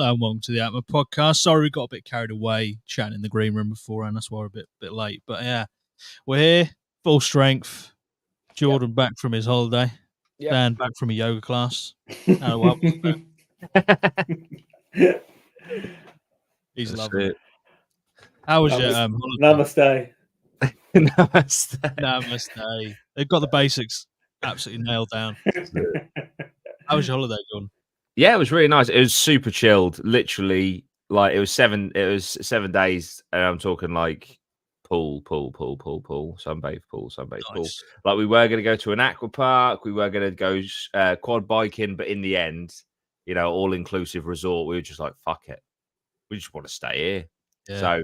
Hello and welcome to the APMA podcast. Sorry, we got a bit carried away chatting in the green room beforehand. That's why we're a bit late. But yeah, we're here, full strength. Jordan back from his holiday. Yep. Dan back from a yoga class. Welcome. He's lovely. It. How was your holiday? Namaste. Namaste. They've got the basics absolutely nailed down. How was your holiday, Jordan? Yeah, it was really nice. It was super chilled. Literally, like it was 7 days, and I'm talking like pool, sunbathe pool. Nice. Like we were going to go to an aqua park, we were going to go quad biking, but in the end, you know, all inclusive resort. We were just like, fuck it, we just want to stay here. Yeah. So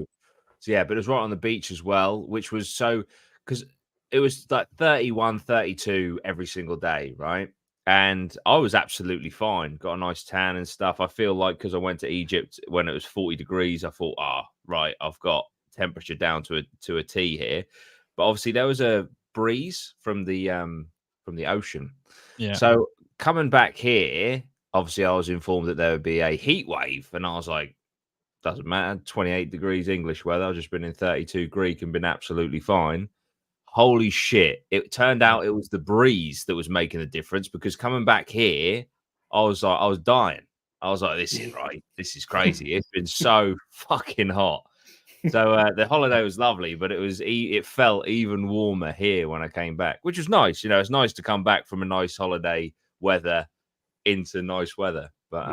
yeah, but it was right on the beach as well, which was so because it was like 31, 32 every single day, right? And I was absolutely fine. Got a nice tan and stuff. I feel like because I went to Egypt when it was 40 degrees, I thought, right, I've got temperature down to a T here. But obviously there was a breeze from the ocean. Yeah. So coming back here, obviously I was informed that there would be a heat wave, and I was like, doesn't matter. 28 degrees English weather. I've just been in 32 Greek and been absolutely fine. Holy shit. It turned out it was the breeze that was making the difference, because coming back here, I was dying. I was like, this is right. This is crazy. It's been so fucking hot. So the holiday was lovely, but it felt even warmer here when I came back, which was nice. You know, it's nice to come back from a nice holiday weather into nice weather. But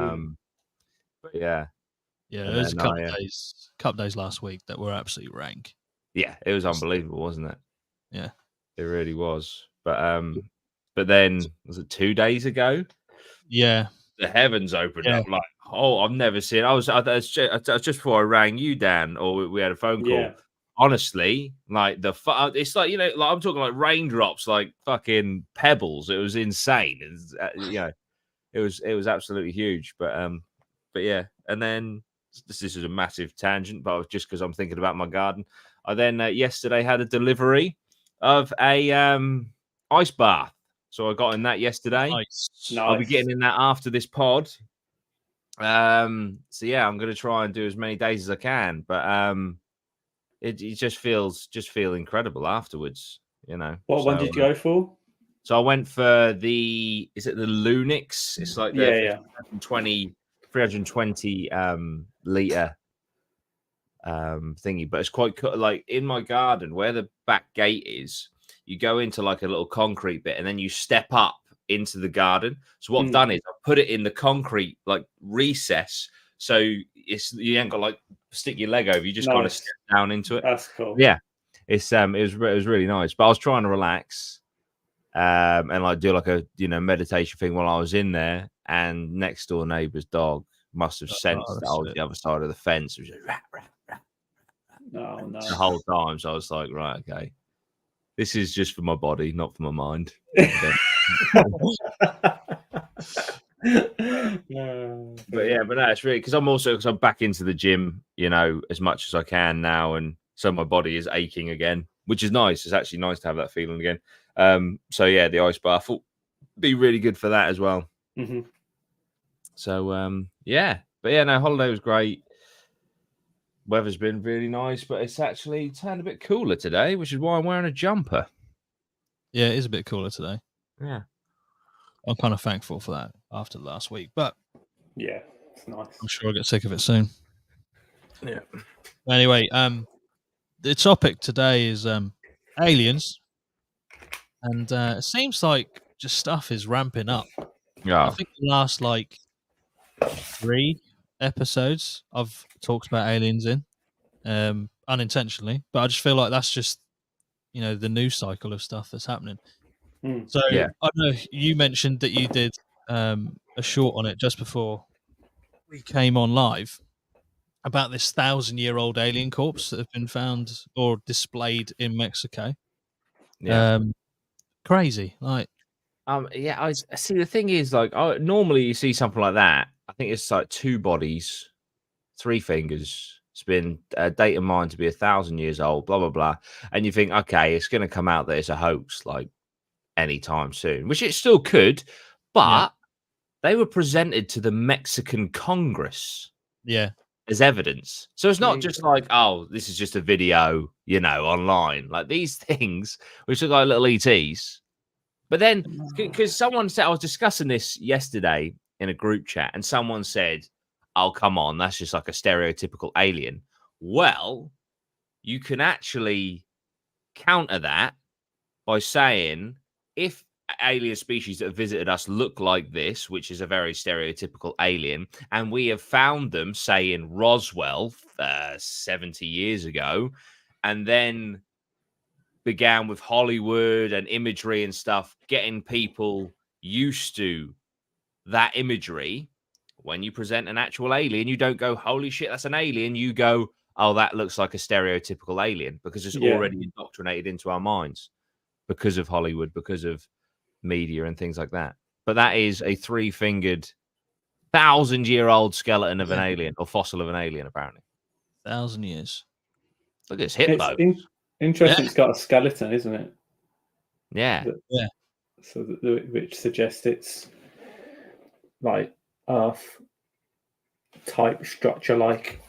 yeah. Yeah, there was a couple of days last week that were absolutely rank. Yeah, it was unbelievable, wasn't it? Yeah, it really was. But then was it 2 days ago? Yeah, the heavens opened up like, I've never seen. I was just before I rang you, Dan, or we had a phone call. Yeah. Honestly, like it's like, you know, like I'm talking like raindrops, like fucking pebbles. It was insane. You know, it was absolutely huge. But yeah, and then this is a massive tangent, but just because I'm thinking about my garden, I then yesterday had a delivery of a ice bath. So I got in that yesterday. Nice. I'll be getting in that after this pod. So yeah, I'm going to try and do as many days as I can, but it just feel incredible afterwards, you know. What one did you go for? So I went for the Lunix? It's like the 320 liter thingy, but it's quite like in my garden where the back gate is. You go into like a little concrete bit, and then you step up into the garden. So what I've done is I put it in the concrete like recess, so you ain't got like stick your leg over. You just kind of step down into it. That's cool. Yeah, it was really nice. But I was trying to relax, and like do like a meditation thing while I was in there. And next door neighbour's dog must have sensed that I was the other side of the fence. It was just no. The whole time. So I was like, right, okay. This is just for my body, not for my mind. But no, it's really because I'm back into the gym, you know, as much as I can now, and so my body is aching again, which is nice. It's actually nice to have that feeling again. So yeah, the ice bath will be really good for that as well. Mm-hmm. So yeah, but yeah, no, holiday was great. Weather's been really nice, but it's actually turned a bit cooler today, which is why I'm wearing a jumper. Yeah, it is a bit cooler today. Yeah. I'm kind of thankful for that after last week, but yeah, it's nice. I'm sure I'll get sick of it soon. Yeah. Anyway, the topic today is aliens, and it seems like just stuff is ramping up. Yeah. I think the last like 3 episodes I've talked about aliens in unintentionally, but I just feel like that's just, you know, the news cycle of stuff that's happening. So yeah. I don't know, you mentioned that you did a short on it just before we came on live about this 1,000-year-old alien corpse that have been found or displayed in Mexico. Crazy, like. Yeah, I see. The thing is, like, normally you see something like that. I think it's like 2 bodies, 3 fingers. It's been date of mine to be 1,000 years old, blah, blah, blah. And you think, okay, it's going to come out that it's a hoax, like, anytime soon, which it still could. But they were presented to the Mexican Congress Yeah. as evidence. So it's not Jesus. just like, oh, this is just a video, online. Like these things, which look like little ETs. But then, because someone said, I was discussing this yesterday in a group chat, and someone said, oh, come on, that's just like a stereotypical alien. Well, you can actually counter that by saying, if alien species that have visited us look like this, which is a very stereotypical alien, and we have found them, say, in Roswell 70 years ago, and then began with Hollywood and imagery and stuff, getting people used to that imagery. When you present an actual alien, you don't go, holy shit, that's an alien. You go, oh, that looks like a stereotypical alien, because it's Yeah. already indoctrinated into our minds because of Hollywood, because of media and things like that. But that is a 3-fingered 1,000-year-old skeleton of an alien, or fossil of an alien, apparently. 1,000 years. Look at his hip It's bones. interesting. Yeah. It's got a skeleton, isn't it? Yeah. Yeah. So which suggests it's like Earth type structure, like.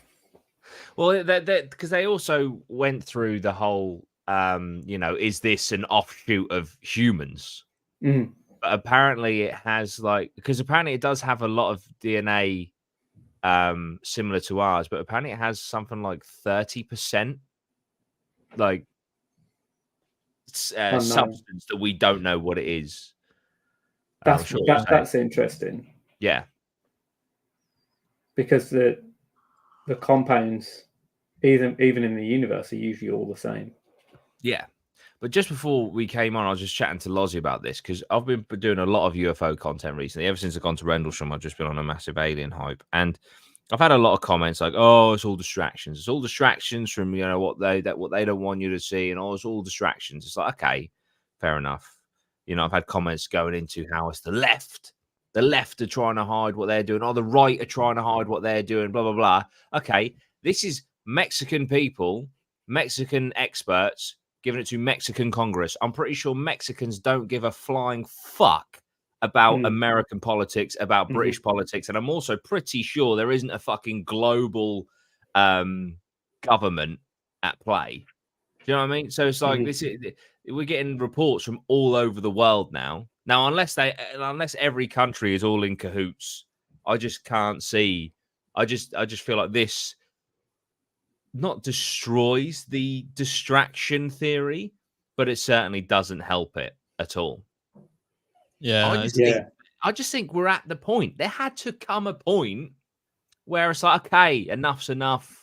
Well, because they also went through the whole, is this an offshoot of humans? Mm. But apparently it has because apparently it does have a lot of DNA similar to ours, but apparently it has something like 30% like Unknown. substance that we don't know what it is. I'm That's sure it'll say. that's interesting, Yeah. because the compounds, even in the universe, are usually all the same. Yeah. But just before we came on, I was just chatting to Lozzie about this, because I've been doing a lot of UFO content recently. Ever since I've gone to Rendlesham, I've just been on a massive alien hype. And I've had a lot of comments like, oh, it's all distractions. It's all distractions from, what they don't want you to see. And it's all distractions. It's like, okay, fair enough. I've had comments going into how it's the left. The left are trying to hide what they're doing. Or the right are trying to hide what they're doing, blah, blah, blah. Okay, this is Mexican people, Mexican experts, giving it to Mexican Congress. I'm pretty sure Mexicans don't give a flying fuck about American politics, about British politics. And I'm also pretty sure there isn't a fucking global government at play. Do you know what I mean? So it's like we're getting reports from all over the world now. Now, unless every country is all in cahoots, I just can't see. I just feel like this not destroys the distraction theory, but it certainly doesn't help it at all. Yeah. I just think we're at the point. There had to come a point where it's like, okay, enough's enough.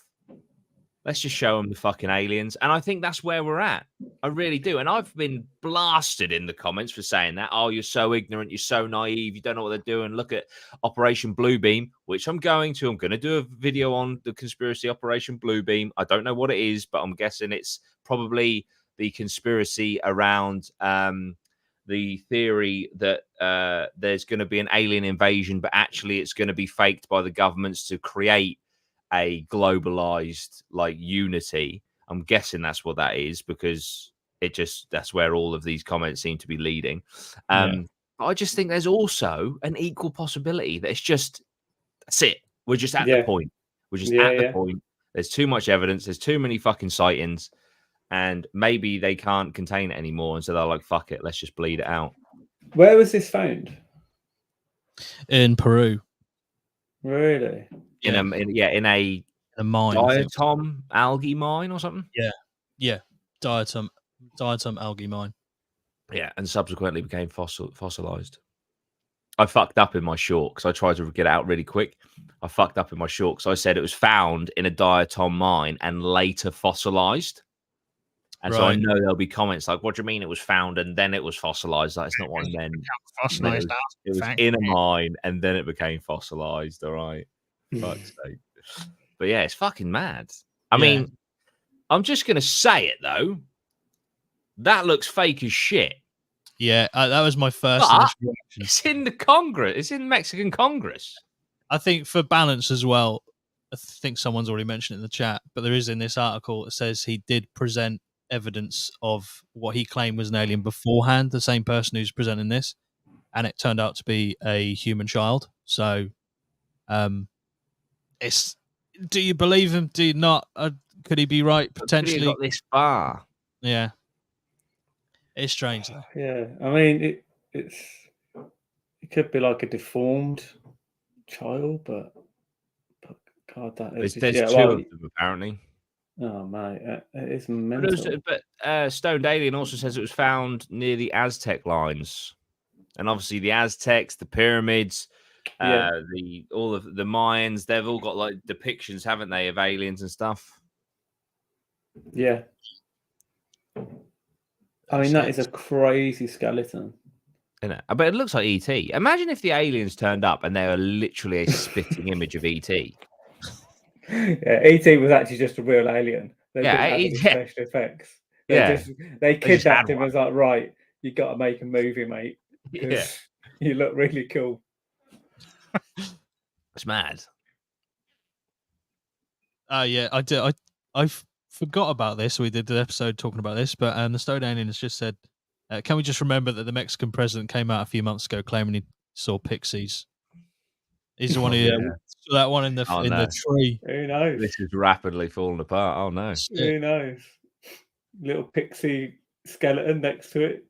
Let's just show them the fucking aliens. And I think that's where we're at. I really do. And I've been blasted in the comments for saying that. Oh, you're so ignorant. You're so naive. You don't know what they're doing. Look at Operation Bluebeam, which I'm going to do a video on the conspiracy Operation Bluebeam. I don't know what it is, but I'm guessing it's probably the conspiracy around the theory that there's going to be an alien invasion, but actually it's going to be faked by the governments to create a globalized unity. I'm guessing that's what that is, because that's where all of these comments seem to be leading. But I just think there's also an equal possibility that it's just that's it. We're just at the point. We're just at the point. There's too much evidence. There's too many fucking sightings, and maybe they can't contain it anymore, and so they're like, "Fuck it, let's just bleed it out." Where was this found? In Peru. Really? In a mine, diatom algae mine or something. Yeah, diatom algae mine. Yeah, and subsequently became fossilized. I fucked up in my short because I tried to get it out really quick. I fucked up in my short because I said it was found in a diatom mine and later fossilized. And so I know there'll be comments like, "What do you mean it was found and then it was fossilized?" That's not what I meant. Fossilized. It was in a mine and then it became fossilized. All right, fuck's sake. But yeah, it's fucking mad. I mean, I'm just gonna say it though. That looks fake as shit. Yeah, that was my first initial reaction. It's in the Congress. It's in Mexican Congress. I think for balance as well, I think someone's already mentioned it in the chat, but there is in this article, it says he did present evidence of what he claimed was an alien beforehand, the same person who's presenting this, and it turned out to be a human child. So it's Do you believe him? Do you not? Could he be right But could he have potentially? got this far? Yeah, it's strange though. Yeah, I mean, it could be like a deformed child, but God, that is There's yeah. two Well, of them apparently. oh mate, it's But, mental. Stoned Alien also says it was found near the Aztec lines, and obviously the Aztecs, the pyramids, Yeah, all of the Mayans, they've all got like depictions, haven't they, of aliens and stuff? yeah. I mean, that is a crazy skeleton. Isn't it? But it looks like ET. Imagine if the aliens turned up and they were literally a spitting image of ET. Yeah, ET was actually just a real alien. They Yeah, didn't have any yeah. special effects. Yeah. They just had kidnapped him. one. As like, right, you got to make a movie, mate, Yeah, because you look really cool. it's mad. Yeah, I did. I forgot about this. We did the episode talking about this, but the Stone Alien has just said, "Can we just remember that the Mexican president came out a few months ago claiming he saw pixies? He's the one who saw that one in the tree. Who knows? This is rapidly falling apart. Oh no! Who knows? Little pixie skeleton next to it.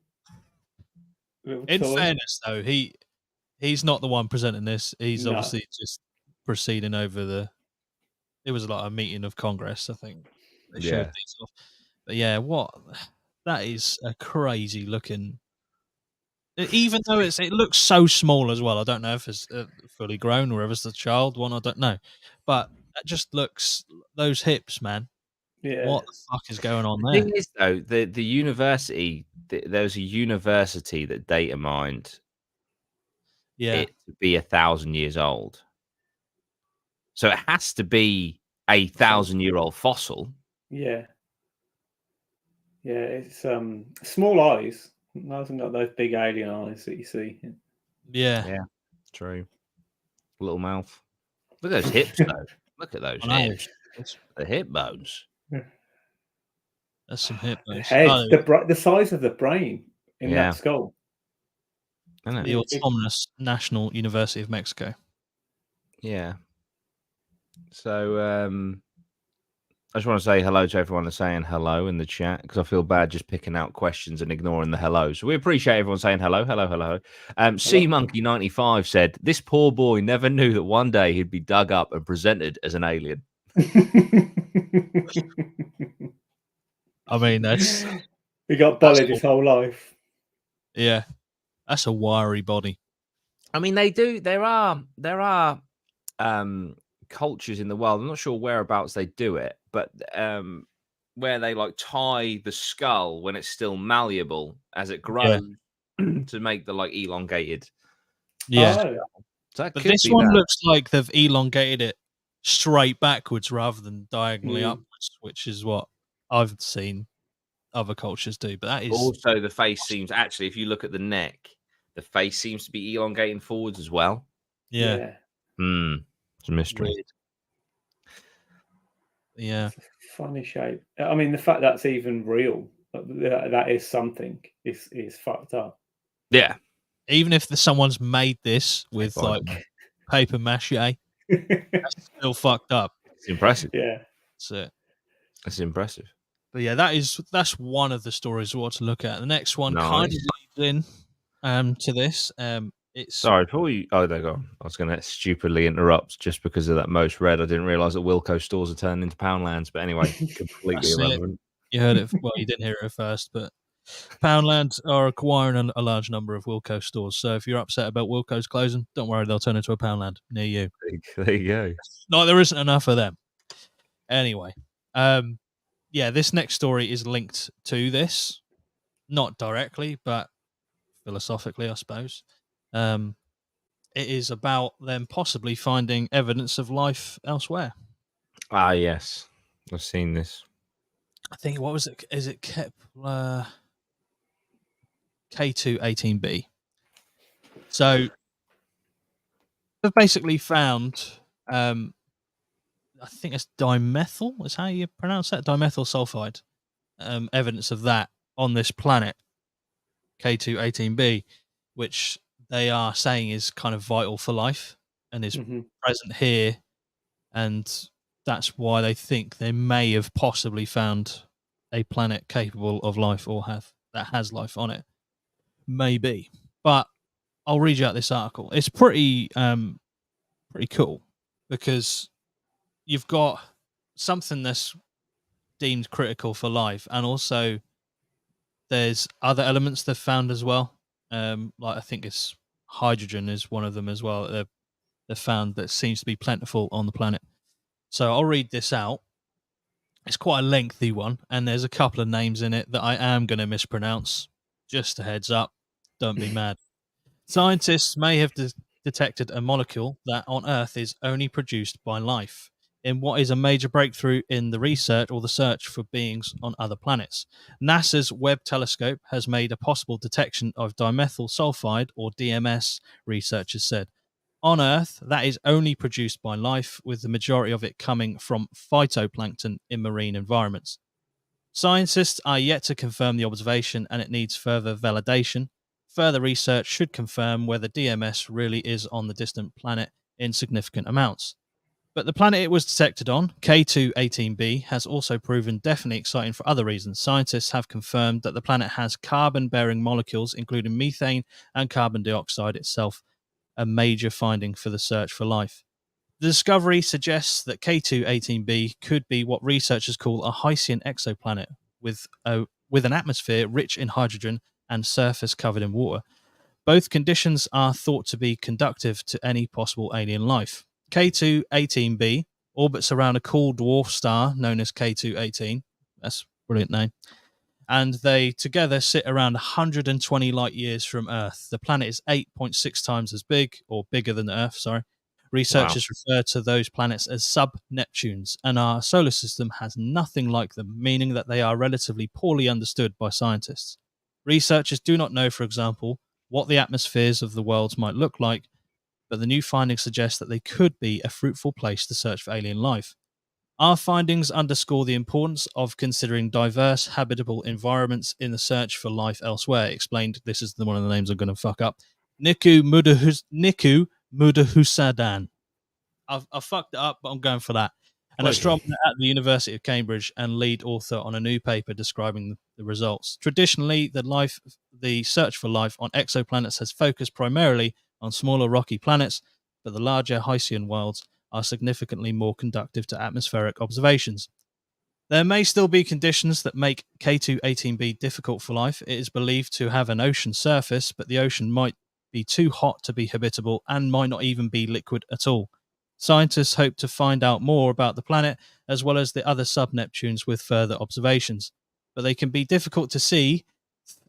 Little In toy. fairness, though, he's not the one presenting this. He's No. obviously just proceeding over the. It was like a meeting of Congress, I think. They showed these off. But yeah, that is a crazy looking. Even though it looks so small as well. I don't know if it's fully grown or if it's the child one. I don't know, but that just looks those hips, man. Yeah. What the fuck is going on The there? thing is, though, the university, there was a university that data mined Yeah, it to be 1,000 years old. So it has to be a 1,000-year-old fossil. Yeah. Yeah, it's small eyes. It hasn't got those big alien eyes that you see. yeah. True. Little mouth. Look at those hips, though. Look at those I know. hips. The hip bones. That's some hip The bones. head, Oh, the size of the brain in Yeah. that skull. Isn't it? the Autonomous National University of Mexico. Yeah. So I just want to say hello to everyone that's saying hello in the chat because I feel bad just picking out questions and ignoring the hello. So we appreciate everyone saying hello, hello, hello. C Monkey 95 said, "This poor boy never knew that one day he'd be dug up and presented as an alien." I mean, that's he got bullied his whole life. Yeah, that's a wiry body. I mean, they do. There are cultures in the world. I'm not sure whereabouts they do it, but where they like tie the skull when it's still malleable as it grows to make the like elongated. Yeah, So that but could this be one that. looks like they've elongated it straight backwards rather than diagonally upwards, which is what I've seen other cultures do. But that is Also, the face seems actually, if you look at the neck, the face seems to be elongating forwards as well. yeah. It's a mystery. Weird. Yeah, it's a funny shape. I mean, the fact that's even real, that is something, is fucked up. Yeah. even if someone's made this with like paper mache, that's still fucked up. It's impressive. Yeah, That's it. It's impressive. But yeah, that's one of the stories we want to look at. The next one kind of leads in to this. It's sorry before you. Oh, there you go. I was going to stupidly interrupt just because of that most read. I didn't realize that Wilco stores are turned into Poundlands. But anyway, completely irrelevant. You heard it. Well, you didn't hear it first, but Poundland are acquiring a large number of Wilco stores. So if you're upset about Wilco's closing, don't worry, they'll turn into a Poundland near you. There you go. No, there isn't enough of them. Anyway, yeah, this next story is linked to this, not directly, but philosophically, I suppose. It is about them possibly finding evidence of life elsewhere. Ah, yes, I've seen this. I think, what was it? Is it Kepler K2-18b? So they've basically found, I think it's dimethyl, is how you pronounce that, dimethyl sulfide, evidence of that on this planet, K2-18b, which they are saying is kind of vital for life and is present here and that's why they think they may have possibly found a planet capable of life or that has life on it. Maybe. But I'll read you out this article. It's pretty cool because you've got something that's deemed critical for life, and also there's other elements they've found as well. Like I think it's hydrogen is one of them as well. They've found that seems to be plentiful on the planet. So I'll read this out. It's quite a lengthy one, and there's a couple of names in it that I am going to mispronounce. Just a heads up. Don't be mad. Scientists may have detected a molecule that on Earth is only produced by life, in what is a major breakthrough in the research or the search for beings on other planets. NASA's Webb telescope has made a possible detection of dimethyl sulfide, or DMS, researchers said. On Earth, that is only produced by life, with the majority of it coming from phytoplankton in marine environments. Scientists are yet to confirm the observation, and it needs further validation. Further research should confirm whether DMS really is on the distant planet in significant amounts. But the planet it was detected on, K2-18b, has also proven definitely exciting for other reasons. Scientists have confirmed that the planet has carbon-bearing molecules, including methane and carbon dioxide itself, a major finding for the search for life. The discovery suggests that K2-18b could be what researchers call a Hycean exoplanet with an atmosphere rich in hydrogen and surface covered in water. Both conditions are thought to be conducive to any possible alien life. K2-18b orbits around a cool dwarf star known as K2-18. That's a brilliant name. And they together sit around 120 light years from Earth. The planet is 8.6 times as big, or bigger than Earth, sorry. Researchers refer to those planets as sub-Neptunes, and our solar system has nothing like them, meaning that they are relatively poorly understood by scientists. Researchers do not know, for example, what the atmospheres of the worlds might look like, but the new findings suggest that they could be a fruitful place to search for alien life. Our findings underscore the importance of considering diverse habitable environments in the search for life elsewhere, explained. This is one of the names I'm going to fuck up. Niku Mudahusadan. I've fucked it up, but I'm going for that. An astronomer at the University of Cambridge and lead author on a new paper describing the results. Traditionally, the search for life on exoplanets has focused primarily on smaller rocky planets, but the larger Hycean worlds are significantly more conducive to atmospheric observations. There may still be conditions that make K2-18b difficult for life. It is believed to have an ocean surface, but the ocean might be too hot to be habitable and might not even be liquid at all. Scientists hope to find out more about the planet as well as the other sub-Neptunes with further observations, but they can be difficult to see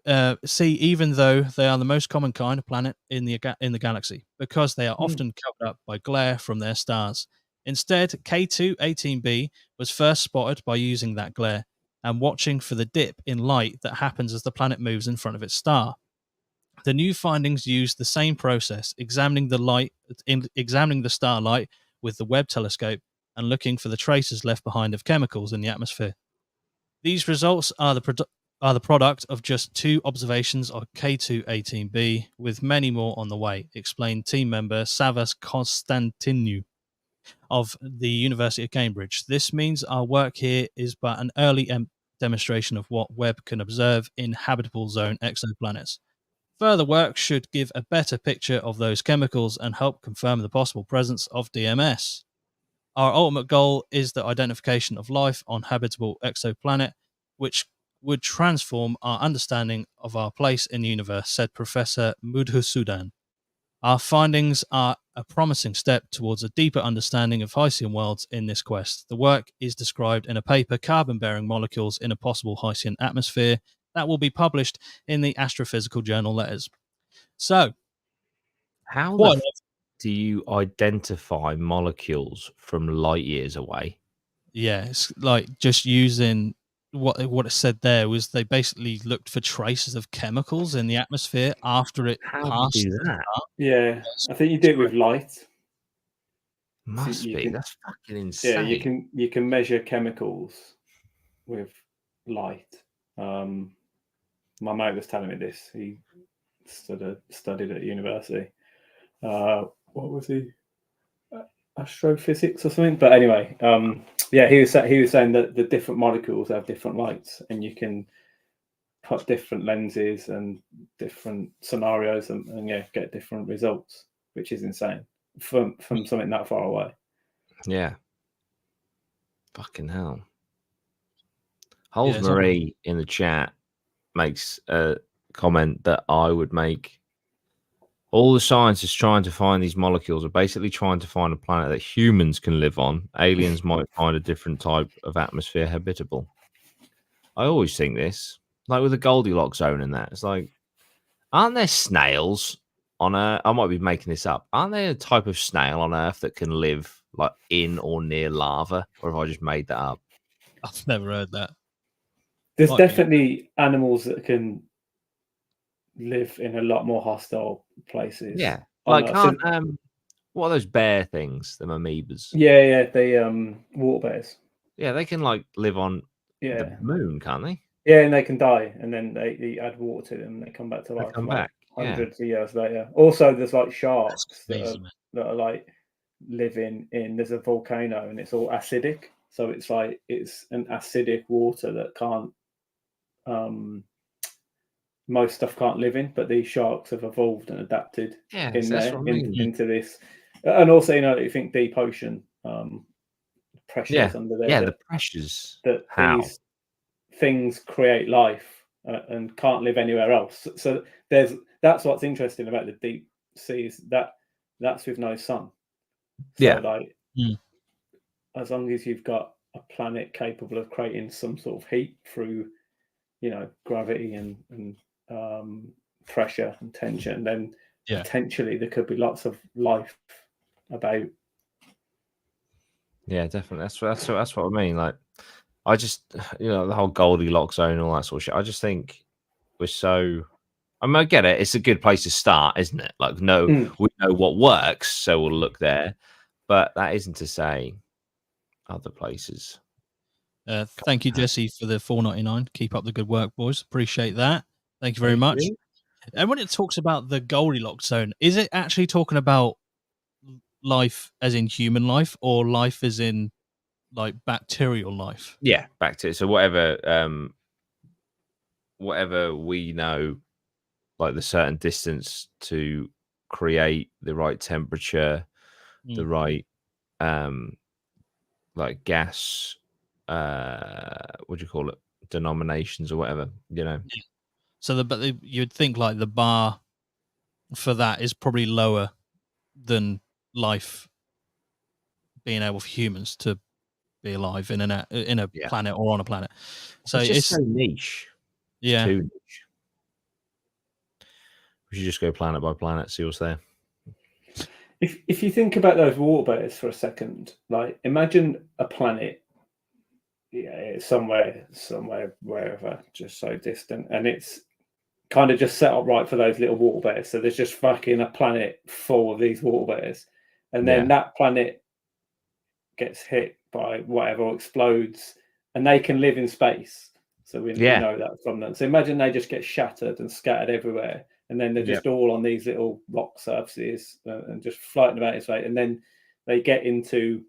even though they are the most common kind of planet in the galaxy, because they are often covered up by glare from their stars. Instead, K2-18b was first spotted by using that glare and watching for the dip in light that happens as the planet moves in front of its star. The new findings use the same process, examining the starlight with the Webb telescope and looking for the traces left behind of chemicals in the atmosphere. These results are the product of just 2 observations of K2-18b, with many more on the way, explained team member Savas Constantinou of the University of Cambridge. This means our work here is but an early demonstration of what Webb can observe in habitable zone exoplanets. Further work should give a better picture of those chemicals and help confirm the possible presence of DMS. Our ultimate goal is the identification of life on habitable exoplanet, which would transform our understanding of our place in the universe, said Professor Mudhusudan. Our findings are a promising step towards a deeper understanding of Hycean worlds in this quest. The work is described in a paper, Carbon-Bearing Molecules in a Possible Hycean Atmosphere, that will be published in the Astrophysical Journal Letters. So, How do you identify molecules from light years away? Yeah, it's like just using what it said there was they basically looked for traces of chemicals in the atmosphere after it How do passed. you do that? Yeah, I think you do it with light. Must you be. can- That's fucking Yeah, insane. you can measure chemicals with light. My mate was telling me this. He studied at university. What was he? astrophysics or something. But anyway, yeah, he was saying that the different molecules have different lights, and you can put different lenses and different scenarios, and yeah, get different results, which is insane from something that far away. Yeah. Fucking hell. Holes Yeah, Marie in the chat makes a comment that I would make. All the scientists trying to find these molecules are basically trying to find a planet that humans can live on. Aliens might find a different type of atmosphere habitable. I always think this, like with the Goldilocks zone and that. It's like, aren't there snails on Earth? I might be making this up. Aren't there a type of snail on Earth that can live like in or near lava? Or have I just made that up? I've never heard that. There's Might be. definitely animals that can live in a lot more hostile places. Yeah. on Like, Earth. what are those bear things? Them amoebas. Yeah, they water bears. Yeah, they can like live on Yeah, the moon, can't they? yeah, and they can die, and then they add water to them, and they come back to They life come like back. Yeah. hundreds of years later. Also, there's like That's sharks crazy, man. that are like living in. There's a volcano, and it's all acidic, so it's like it's an acidic water that can't. Most stuff can't live in, but these sharks have evolved and adapted Yeah, in that's there what I mean. into this. And also, you think deep ocean pressures Yeah. under there. Yeah, that, the pressures. that How? these things create life and can't live anywhere else. So that's what's interesting about the deep seas. That's with no sun. So Yeah. like, Mm. as long as you've got a planet capable of creating some sort of heat through, gravity and pressure and tension, then Yeah. potentially there could be lots of life about. Yeah, definitely. That's what I mean. Like, I just, the whole Goldilocks zone and all that sort of shit. I just think we're so. I mean, I get it. It's a good place to start, isn't it? Like, we know what works, so we'll look there. But that isn't to say other places. Thank you, Jesse, for the $4.99. Keep up the good work, boys. Appreciate that. Thank you very much. You. And when it talks about the Goldilocks zone, is it actually talking about life as in human life, or life as in like bacterial life? Yeah, back to it. So whatever we know, like the certain distance to create the right temperature, the right like gas, what do you call it, denominations or whatever, So you'd think like the bar for that is probably lower than life being able for humans to be alive in a planet or on a planet. So it's just so niche. Yeah. It's too niche. We should just go planet by planet, see what's there. If you think about those water bears for a second, like imagine a planet, somewhere wherever, just so distant, and it's kind of just set up right for those little water bears. So there's just fucking a planet full of these water bears, and then that planet gets hit by whatever, or explodes, and they can live in space. So we know that from them. So imagine they just get shattered and scattered everywhere, and then they're just all on these little rock surfaces and just floating about in space. And then they get into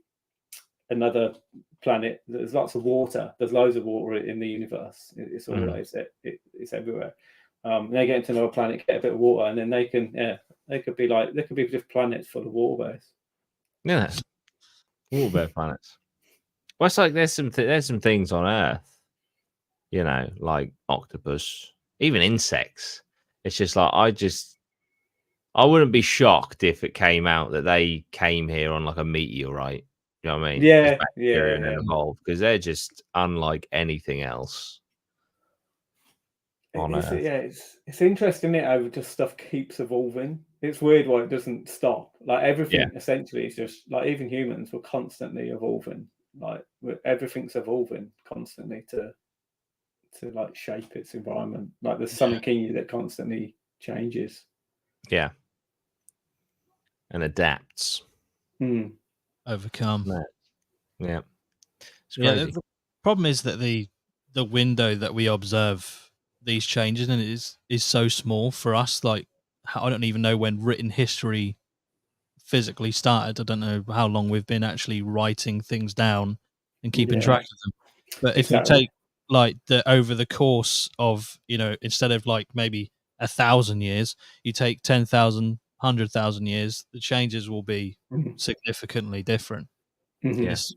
another planet. There's lots of water. There's loads of water in the universe. It's always it's everywhere. They get into another planet, get a bit of water, and then they could be just planets full of water bears. Yeah, water bear planets. Well, it's like there's some things on Earth, like octopus, even insects. It's just like I wouldn't be shocked if it came out that they came here on like a meteorite. You know what I mean? Yeah, bacteria and then evolved, because they're just unlike anything else on Earth. Yeah, it's interesting how just stuff keeps evolving. It's weird why it doesn't stop. Like everything essentially is just like, even humans were constantly evolving. Like everything's evolving constantly to like shape its environment. Like there's something in you that constantly changes. Yeah. And adapts. Overcome. Yeah. It's crazy. crazy. The problem is that the window that we observe these changes in is so small for us. Like, I don't even know when written history physically started. I don't know how long we've been actually writing things down and keeping Yeah. track of them. But if Exactly. you take like over the course of, you know, instead of like maybe 1,000 years, you take 10,000, 100,000 years, the changes will be Mhm. significantly different. Mhm. Yes.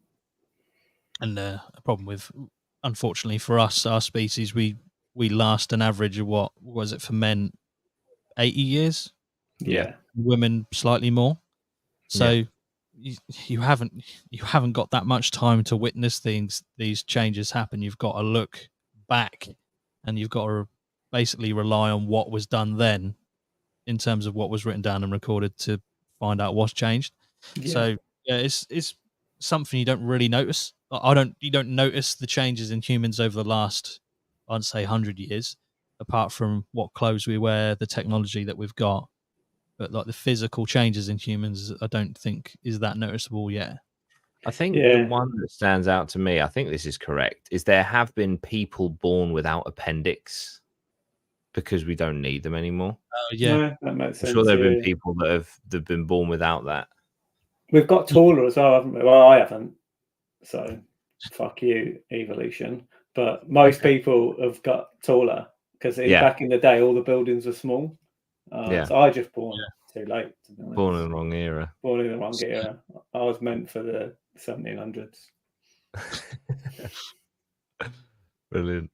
And a problem with, unfortunately for us, our species, we last an average of what was it for men, 80 years, Yeah. women slightly more. So you haven't got that much time to witness these changes happen. You've got to look back, and you've got to basically rely on what was done then, in terms of what was written down and recorded, to find out what's changed. Yeah. So yeah, it's something you don't really notice. You don't notice the changes in humans over the last, I'd say, 100 years, apart from what clothes we wear, the technology that we've got. But like the physical changes in humans, I don't think is that noticeable yet. I think the Yeah. one that stands out to me, I think this is correct, is there have been people born without appendix because we don't need them anymore. Yeah, No, that makes I'm sense. sure there have Yeah. been people that have been born without that. We've got taller as well, haven't we? Well, I haven't. So fuck you, evolution. But most people have got taller because Yeah. back in the day, all the buildings were small. Yeah. So I just born too late, to be honest. Born in the wrong era. Born in the wrong era. I was meant for the 1700s. Brilliant.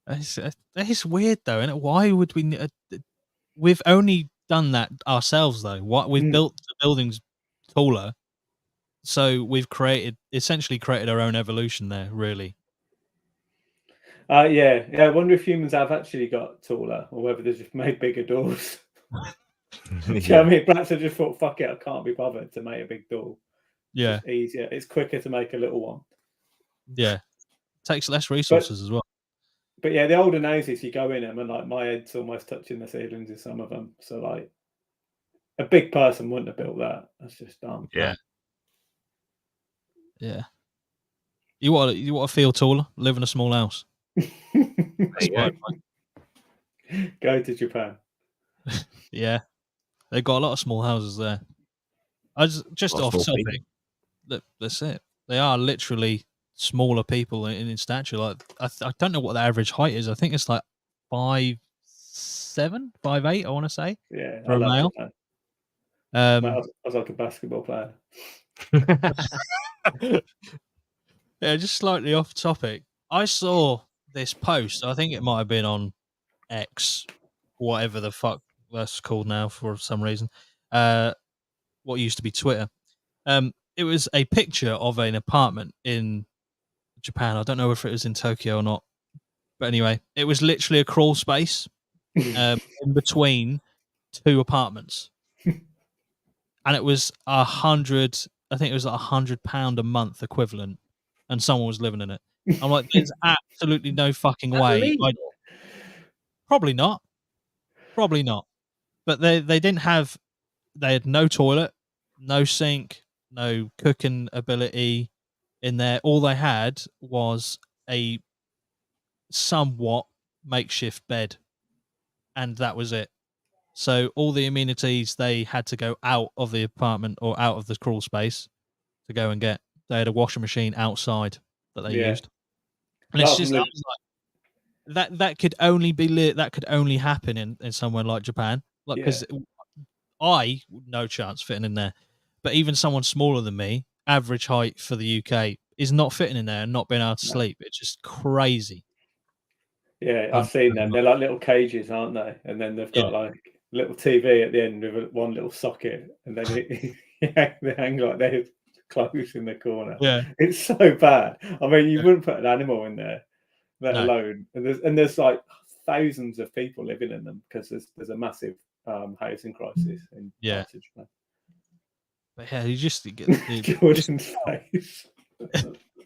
it's weird though, isn't it? Why would we? We've only done that ourselves though. What we've built the buildings taller, so we've essentially created our own evolution there. Really. Yeah. I wonder if humans have actually got taller, or whether they just made bigger doors. Do you know what I mean? Perhaps I just thought, fuck it, I can't be bothered to make a big door. Yeah. It's just easier. It's quicker to make a little one. Yeah. Takes less resources as well. But yeah, the older houses, you go in them and like my head's almost touching the ceilings in some of them. So like a big person wouldn't have built that. That's just dumb. Yeah. Yeah. You want to feel taller? Live in a small house. Go to Japan. Yeah. They've got a lot of small houses there. I just off topic. That's it. They are literally smaller people in stature. Like I don't know what the average height is. I think it's like 5'7", 5'8", I want to say. Yeah, for a male. Japan. I was like a basketball player. Yeah, just slightly off topic. I saw this post. I think it might have been on X, whatever the fuck that's called now for some reason. What used to be Twitter. It was a picture of an apartment in Japan. I don't know if it was in Tokyo or not, but anyway, it was literally a crawl space in between two apartments, and it was 100. I think it was like £100 a month equivalent, and someone was living in it. I'm like, there's absolutely no fucking way. Probably not. But they didn't have. They had no toilet, no sink, no cooking ability in there. All they had was a somewhat makeshift bed, and that was it. So all the amenities they had to go out of the apartment or out of the crawl space to go and get. They had a washing machine outside that they used, and it's just I was like, that could only be that could only happen in somewhere like Japan, like because I no chance fitting in there. But even someone smaller than me, average height for the UK, is not fitting in there and not being able to sleep. It's just crazy. Yeah, I've seen them. They're like little cages, aren't they? And then they've got like little TV at the end with one little socket, and then they hang like they're close in the corner. Yeah, it's so bad. I mean, you wouldn't put an animal in there, let alone. And there's like thousands of people living in them because there's a massive housing crisis in parts of Japan. But yeah, you just get Jordan's face.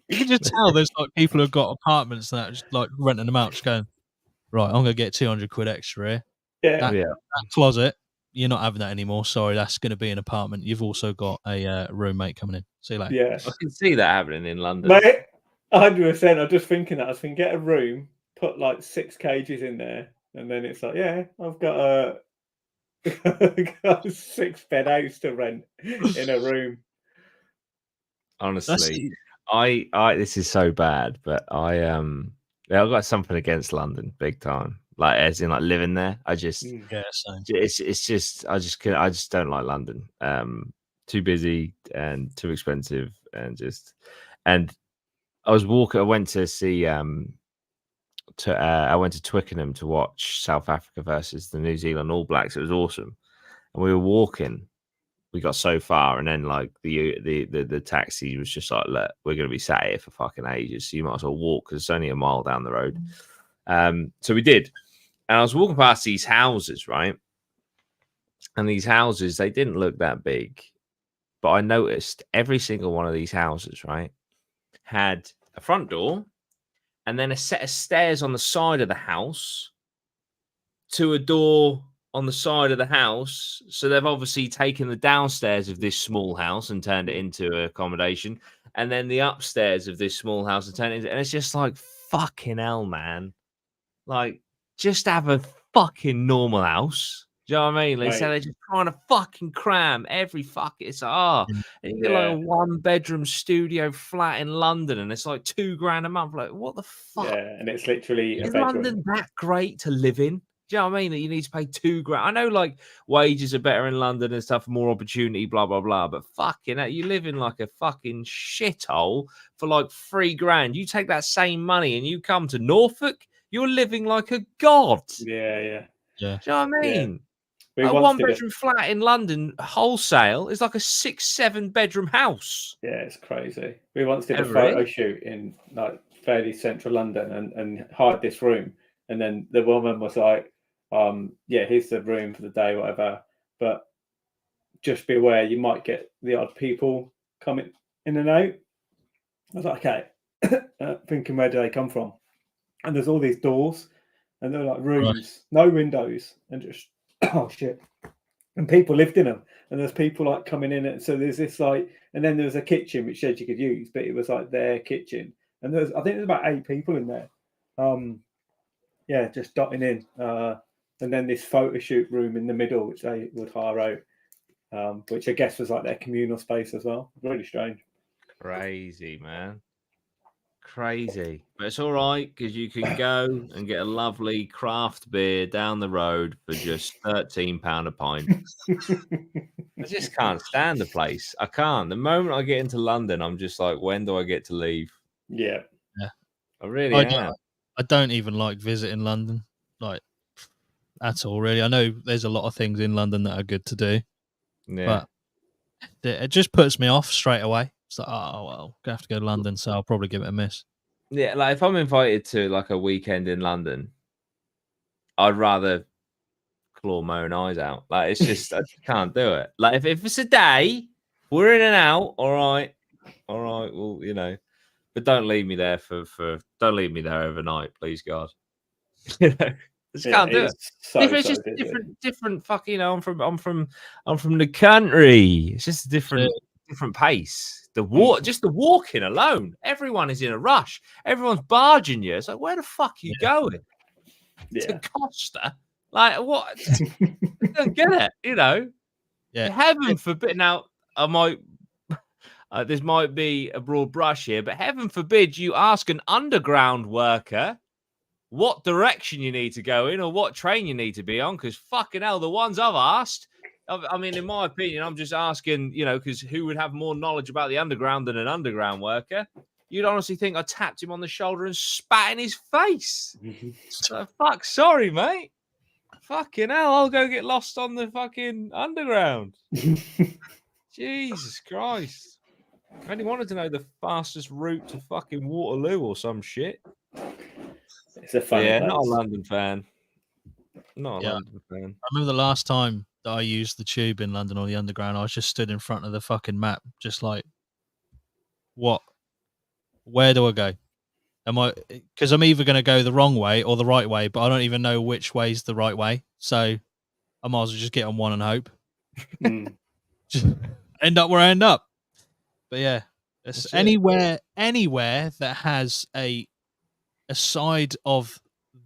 You can just tell there's like people who've got apartments that are just like renting them out, just going, right, I'm gonna get 200 quid extra here. That closet, you're not having that anymore. Sorry, that's going to be an apartment. You've also got a roommate coming in. See you later. Yeah, I can see that happening in London. Mate, 100%. I'm just thinking that. I was thinking, get a room, put like 6 cages in there, and then it's like, yeah, I've got Got a 6-bed house to rent in a room. Honestly, I this is so bad, but I've got something against London, big time. Like as in like living there. I just Yeah, same. it's just I just don't like London. Too busy and too expensive and I was walking. I went to see I went to Twickenham to watch South Africa versus the New Zealand All Blacks. It was awesome, and we were walking. We got so far, and then like the taxi was just like, "Look, we're gonna be sat here for fucking ages, so you might as well walk because it's only a mile down the road." So we did, and I was walking past these houses, right? And these houses, they didn't look that big, but I noticed every single one of these houses, right, had a front door and then a set of stairs on the side of the house to a door on the side of the house. So they've obviously taken the downstairs of this small house and turned it into accommodation, and then the upstairs of this small house and turned it into, and it's just like fucking hell, man. Like, just have a fucking normal house. Do you know what I mean? Like, so they're just trying to fucking cram every fucking. It's like, and you get like a 1-bedroom studio flat in London, and it's like $2,000 a month. Like, what the fuck? Yeah, and it's literally is London that great to live in? Do you know what I mean? That you need to pay $2,000. I know like wages are better in London and stuff, more opportunity, blah blah blah. But fucking hell, you live in like a fucking shithole for like $3,000. You take that same money and you come to Norfolk, you're living like a god. Yeah. Do you know what I mean? Yeah. A 1-bedroom flat in London wholesale is like a 6-7 bedroom house. Yeah, it's crazy. We once did a photo shoot in like fairly central London and hired this room, and then the woman was like, yeah, here's the room for the day, whatever, but just be aware you might get the odd people coming in and out. I was like, okay. Thinking, where do they come from? And there's all these doors, and they're like rooms, no windows, and just oh shit. And people lived in them, and there's people like coming in, and so there's this like, and then there was a kitchen which said you could use, but it was like their kitchen, and I think there's about 8 people in there, yeah, just dotting in, and then this photo shoot room in the middle, which they would hire out, which I guess was like their communal space as well. Really strange. Crazy, man. Crazy, but it's all right because you can go and get a lovely craft beer down the road for just £13 a pint. I just can't stand the place. I can't. The moment I get into London, I'm just like, when do I get to leave? Yeah. I really am. I don't even like visiting London, like at all. Really, I know there's a lot of things in London that are good to do, but it just puts me off straight away. It's like, oh well, I have to go to London, so I'll probably give it a miss. Yeah, like if I'm invited to like a weekend in London, I'd rather claw my own eyes out. Like it's just I can't do it. Like if it's a day, we're in and out. All right. Well, you know, but don't leave me there for don't leave me there overnight, please God. You know, just can't do it. It's just different. Fuck, you know, I'm from the country. It's just a different pace. Just the walking alone. Everyone is in a rush. Everyone's barging you. It's like, where the fuck are you going? To Costa? Like what? I don't get it. You know. Yeah. Heaven forbid. Now I might. This might be a broad brush here, but heaven forbid you ask an underground worker what direction you need to go in or what train you need to be on, because fucking hell, the ones I've asked, I mean, in my opinion, I'm just asking, you know, because who would have more knowledge about the underground than an underground worker? You'd honestly think I tapped him on the shoulder and spat in his face. So, fuck, sorry, mate. Fucking hell, I'll go get lost on the fucking underground. Jesus Christ. I only wanted to know the fastest route to fucking Waterloo or some shit. It's a funny place. Not a London fan. Not a London fan. I remember the last time that I used the tube in London or the underground, I was just stood in front of the fucking map, just like, what? Where do I go? Because I'm either going to go the wrong way or the right way, but I don't even know which way's the right way. So I might as well just get on one and hope. Just end up where I end up. But yeah, it's anywhere that has a side of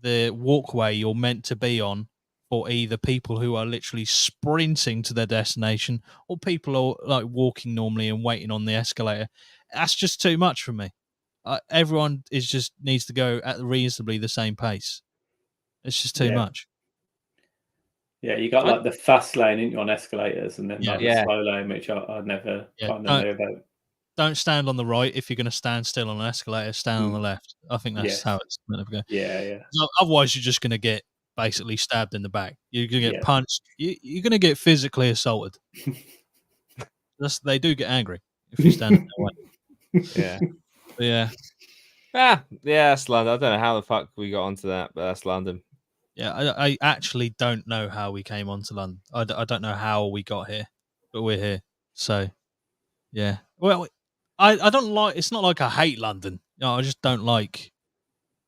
the walkway you're meant to be on for either people who are literally sprinting to their destination or people who are like walking normally and waiting on the escalator. That's just too much for me. Everyone needs to go at reasonably the same pace. It's just too much. Yeah, you got like the fast lane into on escalators, and then like the Yeah. slow lane, which I never kind of knew about. Don't stand on the right if you're going to stand still on an escalator. Stand on the left. I think that's how it's meant to go. Yeah. Otherwise, you're just going to get basically stabbed in the back. You're going to get punched. You're going to get physically assaulted. They do get angry if you stand in their way. Yeah. But yeah. Yeah, that's London. I don't know how the fuck we got onto that, but that's London. Yeah, I actually don't know how we came onto London. I don't know how we got here, but we're here. So, yeah. Well, I don't like. It's not like I hate London. No, I just don't like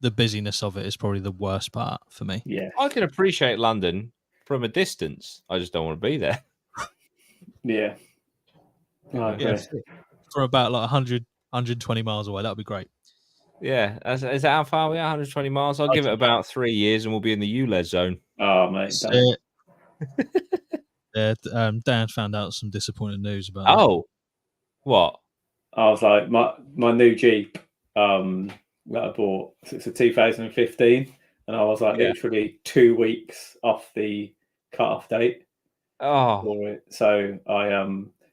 the busyness of it. Is probably the worst part for me. Yeah, I can appreciate London from a distance. I just don't want to be there. Yeah. I agree. From about like 100, 120 miles away, that would be great. Yeah, is that how far we are? 120 miles. I'll give it about 3 years, and we'll be in the ULEZ zone. Oh mate, yeah. Dan found out some disappointing news about. Oh, what? I was like, my new Jeep that I bought. It's a 2015, and I was like literally 2 weeks off the cut-off date. For it. So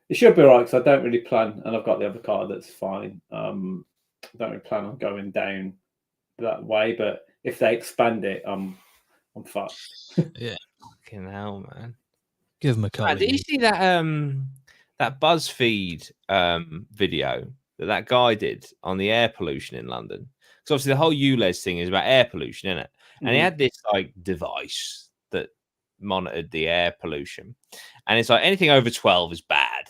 it should be alright because I don't really plan, and I've got the other car that's fine. I don't really plan on going down that way, but if they expand it, I'm fucked. Yeah, fucking hell, man. Give them a couple. Did you see that that BuzzFeed video that guy did on the air pollution in London? Because obviously the whole ULEZ thing is about air pollution, isn't it? And he had this like device that monitored the air pollution, and it's like anything over 12 is bad.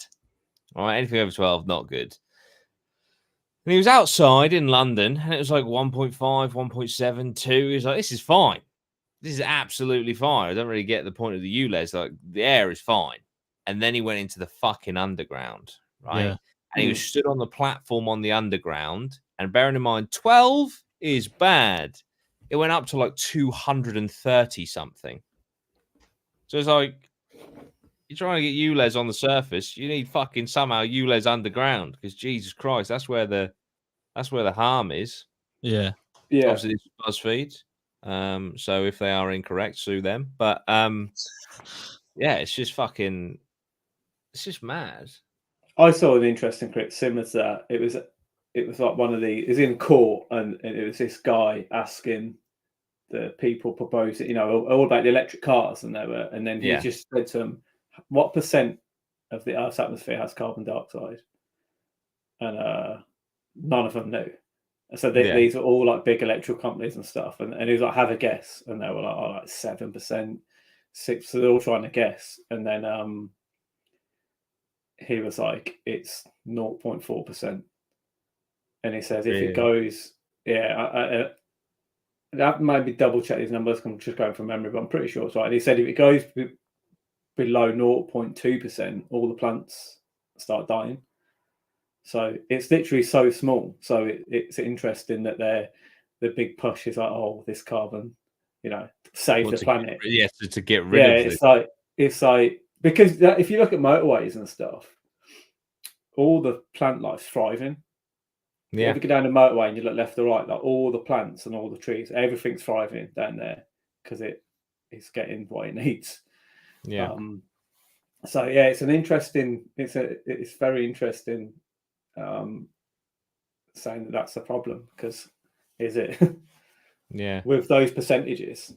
All right, anything over 12 not good. And he was outside in London, and it was like 1.5, 1.7, 2. He's like, this is fine. This is absolutely fine. I don't really get the point of the ULEZ. Like, the air is fine. And then he went into the fucking underground, right? Yeah. And he was stood on the platform on the underground. And bearing in mind, 12 is bad. It went up to like 230 something. So it's like, you're trying to get ULEZ on the surface. You need fucking somehow ULEZ underground, because Jesus Christ, that's where the harm is. Yeah. Obviously, it's BuzzFeed. So if they are incorrect, sue them. But yeah, it's just fucking, it's just mad. I saw an interesting clip similar to that. It was like it was in court, and it was this guy asking the people proposing, all about the electric cars, and then he just said to them, what percent of the Earth's atmosphere has carbon dioxide? And none of them knew. So these are all like big electrical companies and stuff. And he was like, have a guess. And they were like, 7%, 6%. So they're all trying to guess. And then he was like, it's 0.4%. And he says, if it goes, that might be double check these numbers. I'm just going from memory, but I'm pretty sure it's right. And he said, if it goes below 0.2%, all the plants start dying. So it's literally so small. So it's interesting that the big push is like, oh, this carbon, save the planet. To get rid of it. It's like because if you look at motorways and stuff, all the plant life's thriving. Yeah. If you go down the motorway and you look left or right, like all the plants and all the trees, everything's thriving down there because it's getting what it needs. Yeah. So yeah, it's very interesting saying that that's the problem, because is it? Yeah. With those percentages.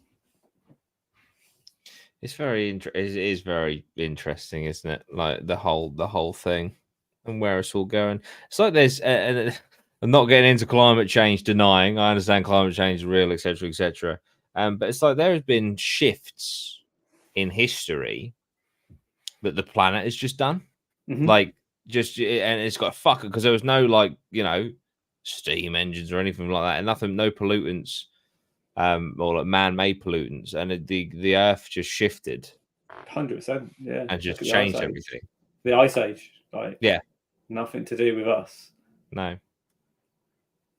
It is very interesting, isn't it? Like the whole thing and where it's all going. It's like there's I'm not getting into climate change denying. I understand climate change is real, etc., etc. But it's like there has been shifts in history that the planet has just done. Mm-hmm. Like and it's got a fucker, because there was no steam engines or anything like that, and nothing, no pollutants, or like man-made pollutants, and the Earth just shifted 100%, yeah, and just changed everything. The Ice Age, yeah, nothing to do with us. No.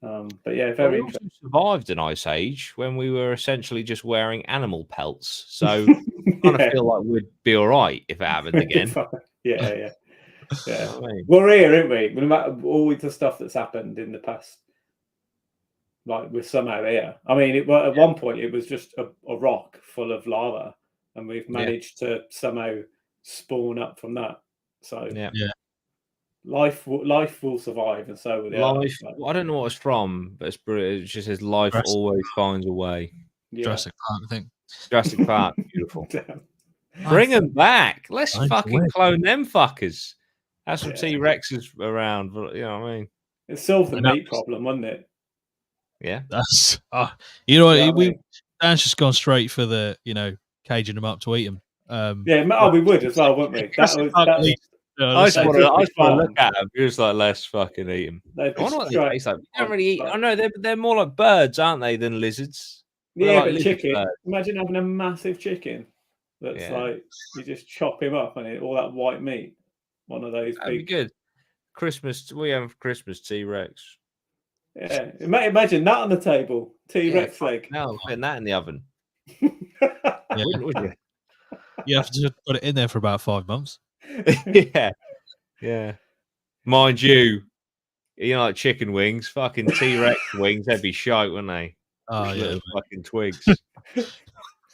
But yeah, Well, very we interesting. also survived an ice age when we were essentially just wearing animal pelts. So I kind of feel like we'd be all right if it happened again. Yeah. You know what I mean? We're here, aren't we? No matter all the stuff that's happened in the past, like we're somehow here. I mean, at one point it was just a rock full of lava, and we've managed to somehow spawn up from that. So Yeah. life will survive, and so will the Life. Earth. Well, I don't know what it's from, but it's brilliant. It just says life Jurassic always finds a way. Yeah. Jurassic Park, I think. Jurassic Park, beautiful. Damn. Bring them back. Let's I fucking enjoy it. clone them fuckers. Have some Yeah. T-Rexes around. You know what I mean? It solved the I know. meat problem, wouldn't it? Yeah. That's you know what, Yeah, I mean- Dan's just gone straight for the caging them up to eat them. Yeah, we would as well, wouldn't we? That was I just They want could to be look farmed. at them. Just like, let's fucking eat them. I wonder what they taste like. You don't really eat. I know they're more like birds, aren't they, than lizards? Yeah, like but lizard chicken. birds. Imagine having a massive chicken that's like you just chop him up and all that white meat. One of those That'd be big. good. Christmas. We have Christmas T-Rex. Yeah, imagine that on the table. T-Rex leg. No, putting that in the oven. Yeah. Wouldn't would you? You have to just put it in there for about 5 months. Yeah. Mind you, like chicken wings, fucking T-Rex wings, they'd be shite, wouldn't they? Oh yeah. Little fucking twigs.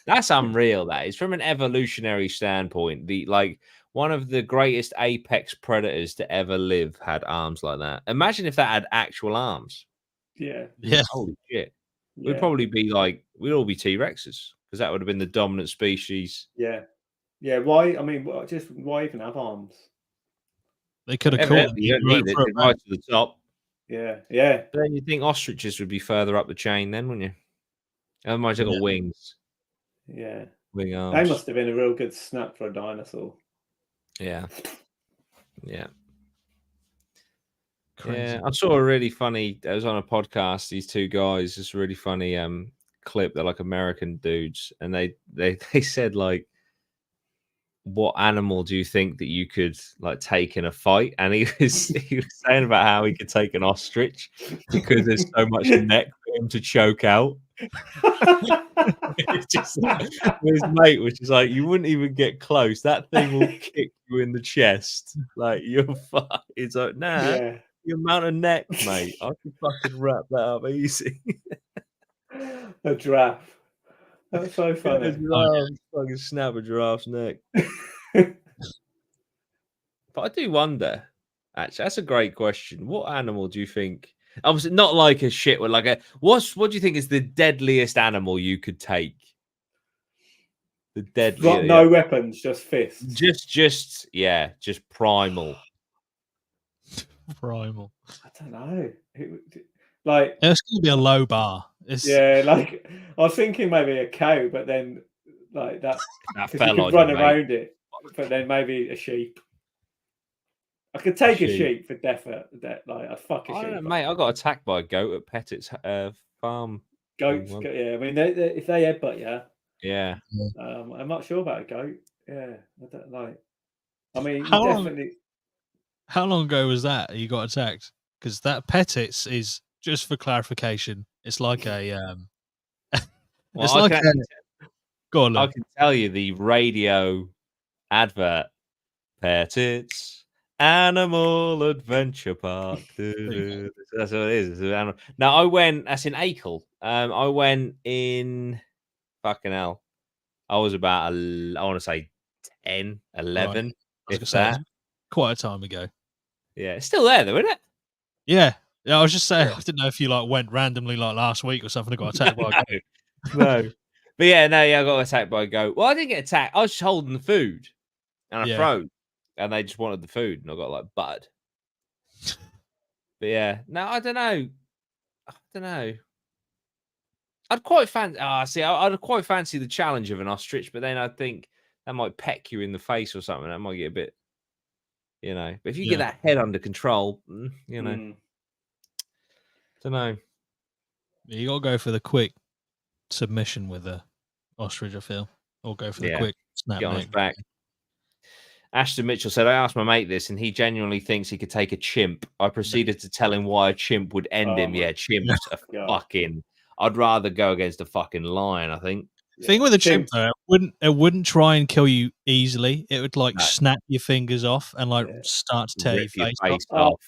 That's unreal. That is from an evolutionary standpoint. One of the greatest apex predators to ever live had arms like that. Imagine if that had actual arms. Yeah. Holy shit. Yeah. We'd probably be we'd all be T-Rexes because that would have been the dominant species. Yeah. Yeah. Why? I mean, why even have arms? They could have caught Evidently, you don't need it. They're right to the top. Yeah. But then you'd think ostriches would be further up the chain then, wouldn't you? Otherwise, they've got wings. Yeah. Wing arms. They must have been a real good snap for a dinosaur. Yeah. Yeah. Crazy. Yeah. I saw a really funny, I was on a podcast, these two guys, this really funny clip. They're like American dudes. And they said, like, what animal do you think that you could take in a fight? And he was saying about how he could take an ostrich because there's so much neck for him to choke out. It's just his mate was just like, you wouldn't even get close. That thing will kick you in the chest. Like, you're fucked. It's like, nah, the amount of neck, mate. I can fucking wrap that up easy. A giraffe. That's so funny. Fucking snap a giraffe's neck. But I do wonder, actually, that's a great question. What animal do you think? Obviously, not like a shit, but what do you think is the deadliest animal you could take? The deadliest. No weapons, just fists. Just primal. Primal. I don't know. It's going to be a low bar. I was thinking maybe a cow, but then that fell you on could run you, around it. But then maybe a sheep. I could take a sheep for definite. I'd fuck a sheep. I don't know, mate. I got attacked by a goat at Pettitt's farm. Goats, yeah. I mean, if they headbutt you, yeah. I'm not sure about a goat. Yeah, I don't like. I mean, how long ago was that you got attacked? Because that Pettitt's is, just for clarification, it's like a go on, I can tell you the radio advert. Pettitt's Animal Adventure Park. That's what it is. Now I went. That's in Acle. I went in. Fucking hell. I was about. I want to say 10, 11. Right. If that. Quite a time ago. Yeah, it's still there though, isn't it? Yeah. I was just saying. I didn't know if you went randomly last week or something and got attacked by a goat. No. But I got attacked by a goat. Well, I didn't get attacked. I was just holding the food, and I froze. And they just wanted the food, and I got buttered. But I don't know. I'd quite fancy. I'd quite fancy the challenge of an ostrich, but then I think that might peck you in the face or something. That might get a bit, But if you get that head under control, don't know. You got to go for the quick submission with the ostrich, I feel, or go for the quick snap. Get on his back. Ashton Mitchell said, I asked my mate this, and he genuinely thinks he could take a chimp. I proceeded to tell him why a chimp would end him. Yeah, chimps are fucking. I'd rather go against a fucking lion, I think. Thing with a chimp though, it wouldn't try and kill you easily. It would like snap your fingers off and like start to tear your face off.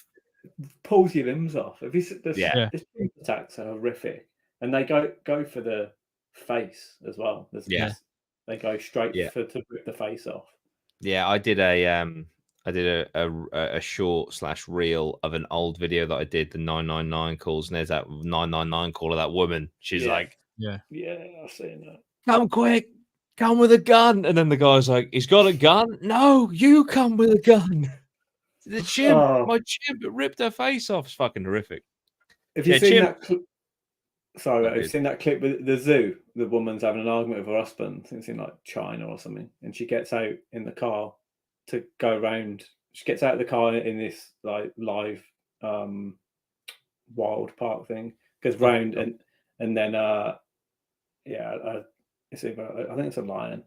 Pulls your limbs off. If the chimp attacks are horrific, and they go for the face as well. They go straight to rip the face off. Yeah, I did a short / reel of an old video that I did, the 999 calls, and there's that 999 call of that woman. She's like, I've seen that. Come quick, come with a gun. And then the guy's like, he's got a gun? No, you come with a gun. The chimp, my chimp ripped her face off. It's fucking horrific. Have you seen that clip? Sorry, have you seen that clip with the zoo? The woman's having an argument with her husband. I think it's in like China or something. And she gets out in the car to go around. She gets out of the car in this like live wild park thing, goes round and then it's either, I think it's a lion.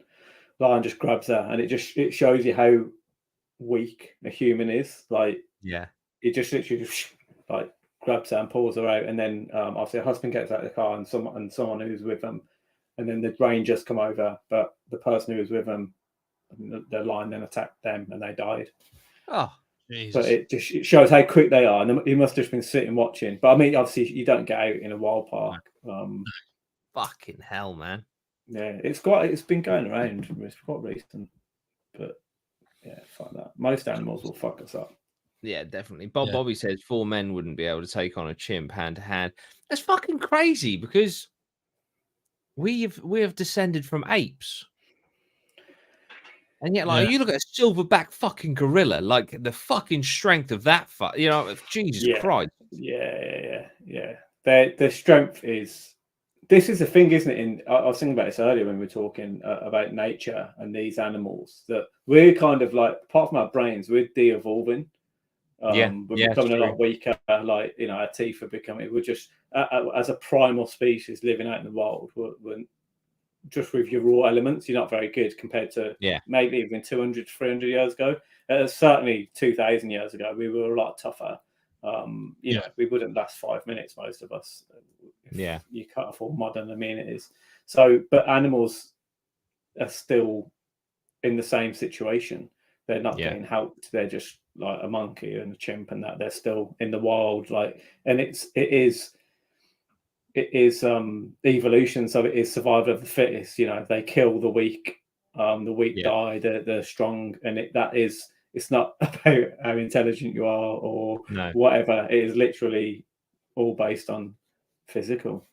Lion just grabs her, and it shows you how weak a human is. Like, it just literally like grabs her and pulls her out, and then obviously her husband gets out of the car, and someone who's with them, and then the rangers come over, but the person who was with them, the lion then attacked them, and they died. Oh, Jesus. But it shows how quick they are, and he must have been sitting watching. But I mean, obviously, you don't get out in a wild park. Fucking hell, man. Yeah, it's been going around. It's quite recent, but fuck that. Most animals will fuck us up. Yeah, definitely. Bobby says 4 men wouldn't be able to take on a chimp hand to hand. That's fucking crazy, because we have descended from apes. And yet, like, you look at a silverback fucking gorilla, like the fucking strength of that, Jesus Christ. Yeah. Their strength is. This is the thing, isn't it? I was thinking about this earlier when we were talking about nature and these animals, that we're kind of like, apart from our brains, we're de-evolving. We're becoming a lot weaker. Like, our teeth are becoming. We're just as a primal species living out in the wild. We're just with your raw elements, you're not very good compared to maybe even 200, 300 years ago. Certainly 2,000 years ago, we were a lot tougher. We wouldn't last 5 minutes, most of us. You cut off all modern amenities. So, but animals are still in the same situation. They're not getting helped. They're just like a monkey and a chimp, and that they're still in the wild. Like, and it is evolution. So it is survival of the fittest. They kill the weak. The weak die. The strong, and it's not about how intelligent you are or whatever. It is literally all based on physical.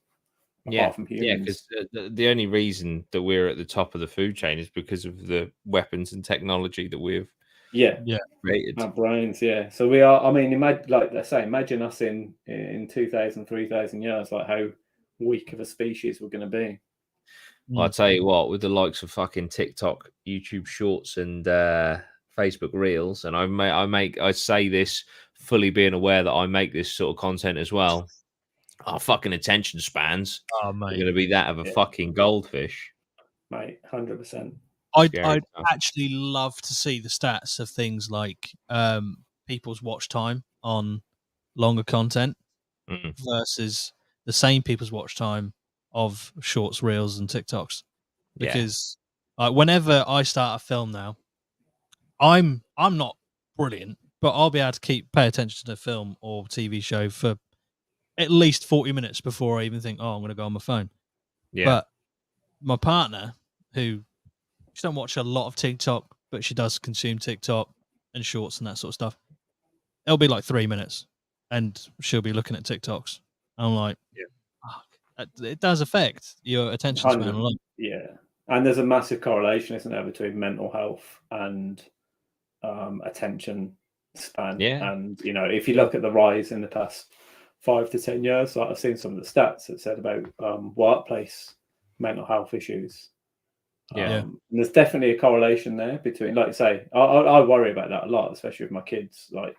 Apart from humans. Because the only reason that we're at the top of the food chain is because of the weapons and technology that we've created. Our brains, So we are. I mean, imagine us in 2,000, 3,000 years, like how weak of a species we're going to be. Well, I'll tell you what, with the likes of fucking TikTok, YouTube Shorts, and Facebook Reels, and I say this fully being aware that I make this sort of content as well. Our fucking attention spans are going to be that of a fucking goldfish, mate. 100%. I'd actually love to see the stats of things like people's watch time on longer content versus the same people's watch time of shorts, reels, and TikToks. Because whenever I start a film now, I'm not brilliant, but I'll be able to pay attention to the film or TV show for at least 40 minutes before I even think, I'm going to go on my phone. But my partner, who she don't watch a lot of TikTok, but she does consume TikTok and shorts and that sort of stuff, it'll be like 3 minutes and she'll be looking at TikToks. I'm like, it does affect your attention span a lot. Yeah. And there's a massive correlation, isn't there, between mental health and attention span. And, if you look at the rise in the past 5 to 10 years, like I've seen some of the stats that said about workplace mental health issues. And there's definitely a correlation there between, like you say, I worry about that a lot, especially with my kids, like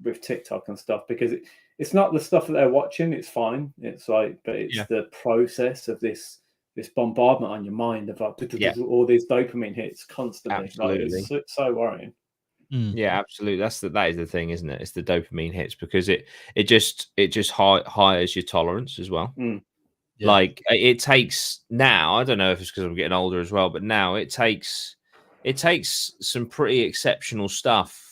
with TikTok and stuff, because it's not the stuff that they're watching. It's fine. It's like, but it's the process of this bombardment on your mind of like all these dopamine hits constantly. Absolutely. Like, it's so worrying. Yeah, absolutely. That is the thing, isn't it? It's the dopamine hits, because it just hires your tolerance as well. Yeah. Like, it takes now. I don't know if it's because I'm getting older as well, but now it takes some pretty exceptional stuff.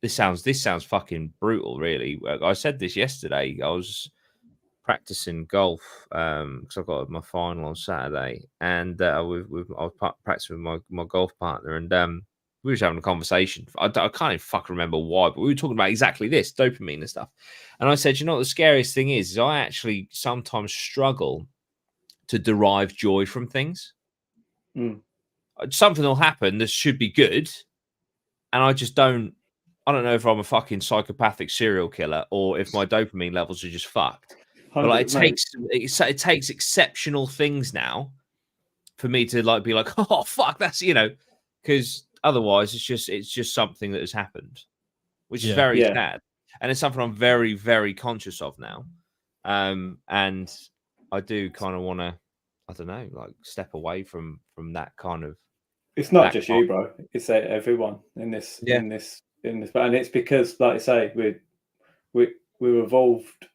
This sounds fucking brutal, really. I said this yesterday. I was practicing golf because I got my final on Saturday, and I was practicing with my golf partner, and we were just having a conversation. I can't even fucking remember why, but we were talking about exactly this, dopamine and stuff. And I said, you know what the scariest thing is I actually sometimes struggle to derive joy from things. Something will happen that should be good, and I just don't. I don't know if I'm a fucking psychopathic serial killer or if my dopamine levels are just fucked. But like, it takes exceptional things now for me to like be like, oh fuck, that's, you know, because otherwise it's just something that has happened, which is very sad, and it's something I'm very, very conscious of now. And I do kind of want to, I don't know, like step away from that kind of. It's not just you, bro. It's everyone in this, and it's because, like I say, we evolved.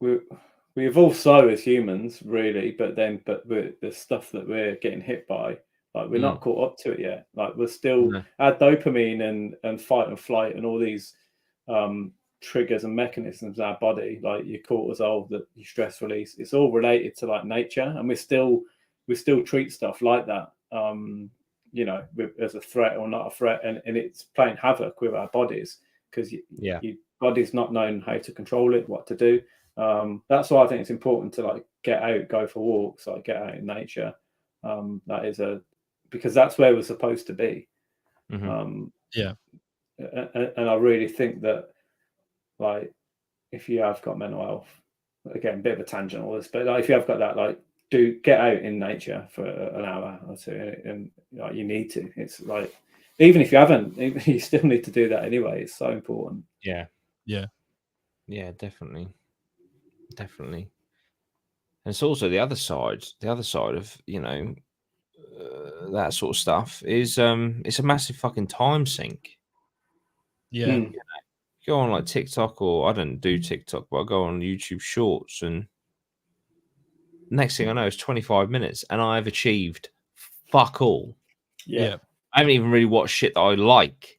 We evolved so as humans, really, but the stuff that we're getting hit by, like, we're not caught up to it yet. Like, we're still our dopamine and fight and flight and all these triggers and mechanisms in our body, like your cortisol, your stress release. It's all related to like nature, and we still treat stuff like that, you know, as a threat or not a threat, and it's playing havoc with our bodies because your body's not knowing how to control it, what to do. That's why I think it's important to like get out, go for walks, like get out in nature. That is because that's where we're supposed to be. And I really think that, like, if you have got mental health, again, a bit of a tangent all this, but like, if you have got that, like, do get out in nature for an hour or two, and like, you need to. It's like, even if you haven't, you still need to do that anyway. It's so important. Yeah, definitely. And it's also the other side of, you know, that sort of stuff is it's a massive fucking time sink. You know, go on like TikTok, or I don't do TikTok, but I go on YouTube Shorts, and next thing I know, it's 25 minutes, and I've achieved fuck all. I haven't even really watched shit that I like.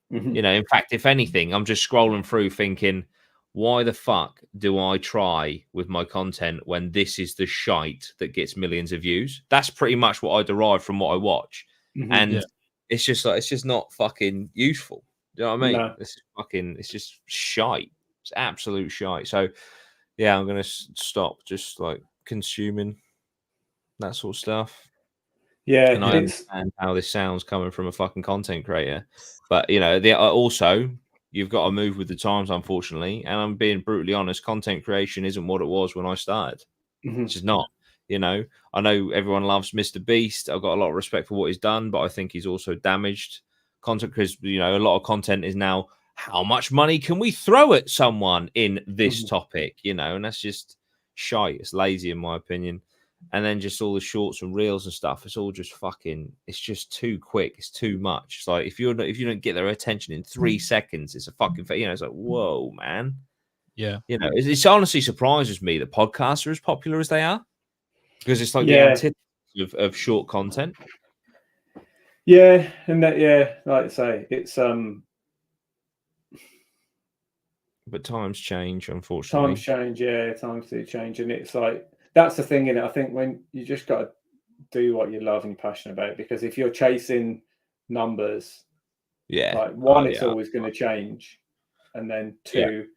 You know, in fact, if anything, I'm just scrolling through thinking, why the fuck do I try with my content when this is the shite that gets millions of views? That's pretty much what I derive from what I watch. And it's just like, it's just not fucking useful. Do you know what I mean? No. It's just shite. It's absolute shite. So yeah, I'm going to stop just like consuming that sort of stuff. Yeah. And I understand how this sounds coming from a fucking content creator. But, you know, also, you've got to move with the times, unfortunately. And I'm being brutally honest, content creation isn't what it was when I started. It's just not. You know, I know everyone loves Mr. Beast. I've got a lot of respect for what he's done, but I think he's also damaged content, because, you know, a lot of content is now, how much money can we throw at someone in this topic? You know, and that's just shite. It's lazy, in my opinion. And then just all the shorts and reels and stuff, it's all just fucking, it's just too quick. It's too much. It's like, if you don't get their attention in 3 seconds, it's a fucking, you know, it's like, whoa, man. Yeah. You know, it honestly surprises me that podcasts are as popular as they are, because it's like the antithesis of short content. Yeah. And that, like I say, it's, but times change, unfortunately. Times change, times do change. And it's like, that's the thing in it. I think when you just got to do what you love and you're passionate about, because if you're chasing numbers, like, one, it's always going to change, and then two,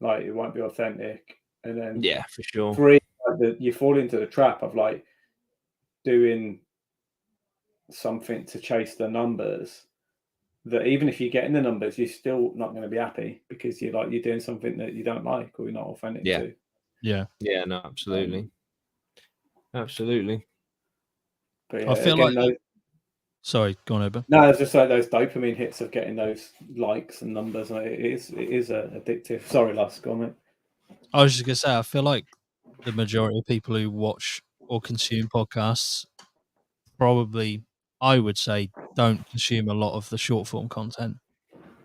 like, it won't be authentic, and then for sure, three, like, you fall into the trap of like doing something to chase the numbers, that even if you're getting the numbers, you're still not going to be happy, because you're doing something that you don't like, or you're not authentic to. No, absolutely. Absolutely. But I feel like sorry, go on, Oba. No, it's just like those dopamine hits of getting those likes and numbers. It is addictive. Sorry, Lars, go on, mate. I was just gonna say, I feel like the majority of people who watch or consume podcasts probably, I would say, don't consume a lot of the short form content.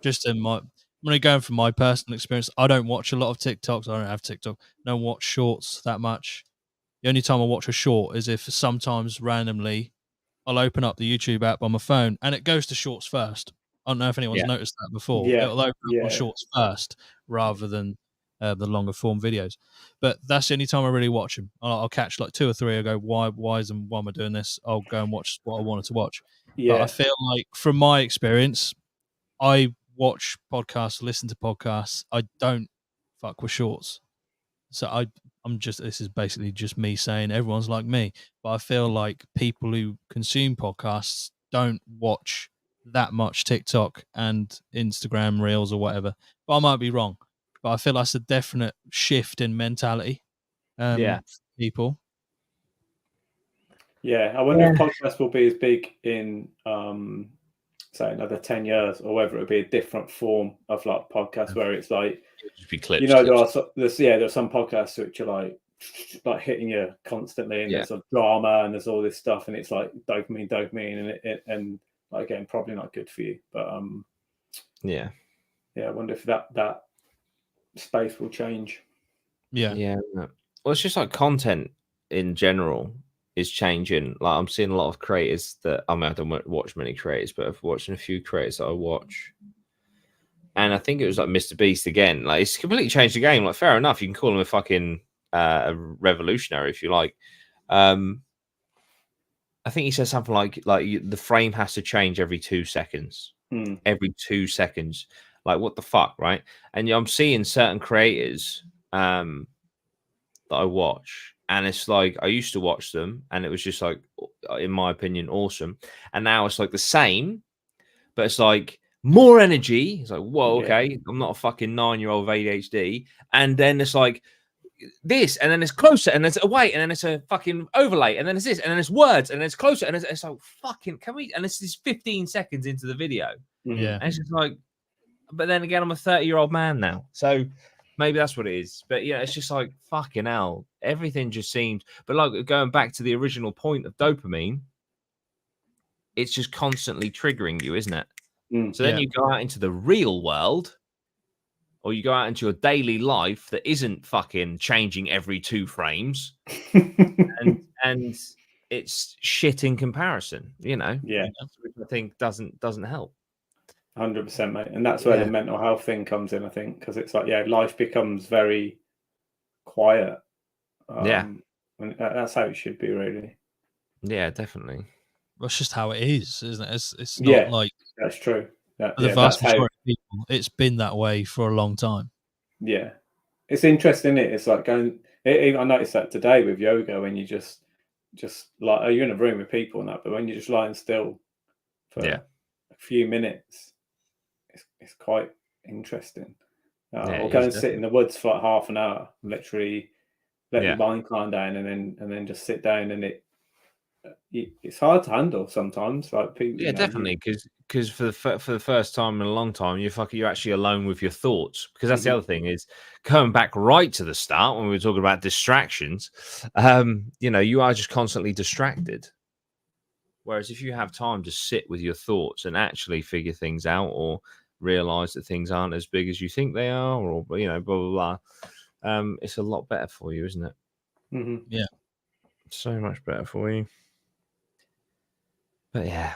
Just in my, I'm only going from my personal experience. I don't watch a lot of TikToks. I don't have TikTok. I don't watch shorts that much. The only time I watch a short is if sometimes randomly I'll open up the YouTube app on my phone and it goes to shorts first. I don't know if anyone's noticed that before. Yeah, It'll open up on shorts first rather than the longer form videos. But that's the only time I really watch them. I'll catch like 2 or 3. I go, why am I doing this? I'll go and watch what I wanted to watch. But I feel like, from my experience, I watch podcasts, listen to podcasts. I don't fuck with shorts. So I'm just, this is basically just me saying everyone's like me, but I feel like people who consume podcasts don't watch that much TikTok and Instagram reels or whatever. But I might be wrong. But I feel that's a definite shift in mentality. For people. Yeah, I wonder if podcasts will be as big in say another 10 years, or whether it'll be a different form of like podcast where it's like, just be clips, you know, there's some podcasts which are like hitting you constantly, and there's a drama and there's all this stuff, and it's like dopamine, and like, again, probably not good for you. But I wonder if that space will change. Well, it's just like content in general is changing. Like, I'm seeing a lot of creators that, I mean, I don't watch many creators, but I've watched a few creators that I watch, and I think it was like Mr. Beast again. Like, it's completely changed the game. Like, fair enough, you can call him a fucking a revolutionary if you like. I think he says something like the frame has to change every 2 seconds. Every 2 seconds. Like, what the fuck, right? And I'm seeing certain creators that I watch, and it's like, I used to watch them and it was just like, in my opinion, awesome. And now it's like the same, but it's like more energy. It's like, whoa, okay, I'm not a fucking 9-year-old with ADHD. And then it's like this, and then it's closer, and then it's away, and then it's a fucking overlay, and then it's this, and then it's words, and then it's closer, and it's like, fucking, can we? And this is 15 seconds into the video. And it's just like, but then again, I'm a 30-year-old man now, so maybe that's what it is. But yeah, it's just like, fucking hell, everything just seems. But like, going back to the original point of dopamine, it's just constantly triggering you, isn't it? So then you go out into the real world, or you go out into your daily life that isn't fucking changing every 2 frames, and it's shit in comparison, you know. Which I think doesn't help. 100%, mate. And that's where the mental health thing comes in, I think, because it's like, life becomes very quiet. And that's how it should be, really. Yeah, definitely. Well, it's just how it is, isn't it? It's not like, that's true. For the vast majority of people, it's been that way for a long time. Yeah, it's interesting. It's like going. I noticed that today with yoga, when you just like, you're in a room with people and that, but when you're just lying still for a few minutes, it's quite interesting. Or go and sit in the woods for like half an hour, literally let your mind calm down, and then just sit down, and it's hard to handle sometimes. Like, people, definitely, because for the first time in a long time, you're actually alone with your thoughts. Because that's the other thing, is going back right to the start when we were talking about distractions. You are just constantly distracted. Whereas if you have time to sit with your thoughts and actually figure things out, or realize that things aren't as big as you think they are, or blah blah blah, it's a lot better for you, isn't it? Yeah, so much better for you. But yeah,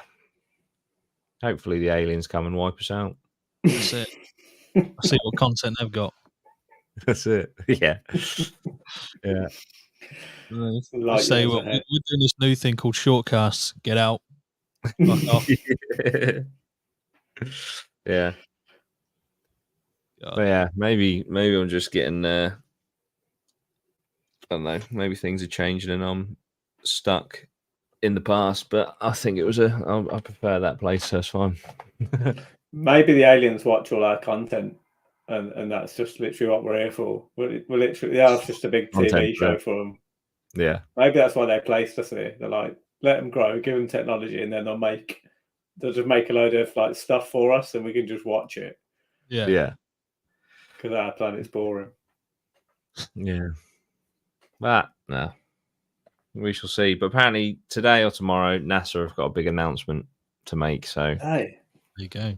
hopefully the aliens come and wipe us out. That's it. I see what content they've got. That's it. Yeah. I say, well, we're doing this new thing called shortcasts. Get out. Fuck off. Yeah. God. But yeah, maybe I'm just getting I don't know, maybe things are changing and I'm stuck in the past, but I think it was I prefer that place, so it's fine. Maybe the aliens watch all our content, and that's just literally what we're here for. We're literally, it's just a big TV show for them. Yeah, maybe that's why they placed us here. They're like, let them grow, give them technology, and then they'll just make a load of like stuff for us, and we can just watch it. Yeah. Because our planet's boring. Yeah. But no, we shall see. But apparently today or tomorrow, NASA have got a big announcement to make. So Hey, There you go.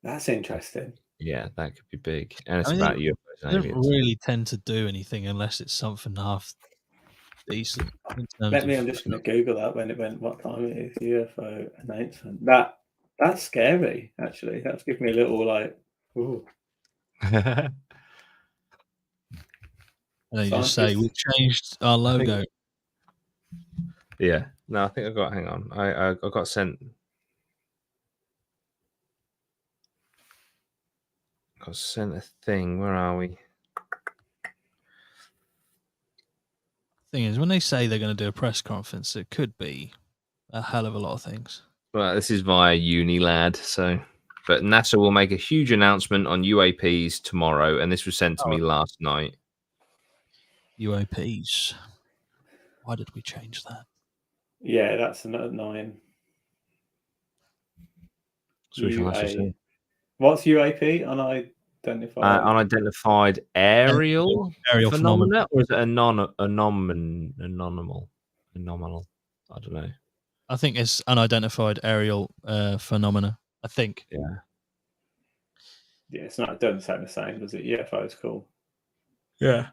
that's interesting. yeah, that could be big. And it's I mean, about UFOs They and don't aliens. really tend to do anything unless it's something half decent. In terms I'm of, just going to Google that when it went. What time it is? UFO announcement. That's scary. Actually, that's giving me a little like. Ooh. and they just say we changed our logo. Yeah. No, I think I got. Hang on. I got sent. Got sent a thing. Where are we? Thing is, when they say they're going to do a press conference, it could be a hell of a lot of things. Well, this is via Unilad. So, but NASA will make a huge announcement on UAPs tomorrow, and this was sent to me last night. UAPs. Why did we change that? Yeah, that's annoying. What's UAP? Unidentified. Unidentified aerial Aerial phenomena, or is it anomalal? I don't know. I think it's unidentified aerial phenomena. I think. Yeah. Yeah, it's not. It doesn't sound the same, does it? UFO is cool. Yeah.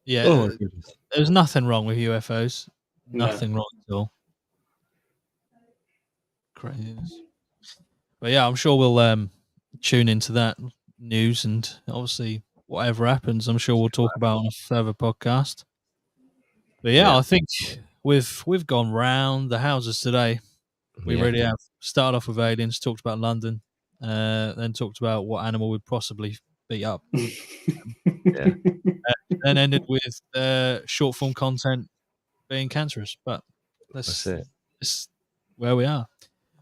Yeah. Oh, my goodness. There's nothing wrong with UFOs. Nothing wrong at all. Craziness. But yeah, I'm sure we'll tune into that news, and obviously whatever happens, I'm sure we'll talk about on a further podcast. But yeah, I think we've gone round the houses today. We really have. Started off with aliens, talked about London, then talked about what animal would possibly beat up. Then ended with short form content being cancerous. But that's it. It's where we are.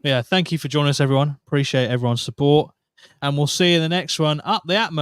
But yeah, thank you for joining us, everyone. Appreciate everyone's support. And we'll see you in the next one. Up the APMA.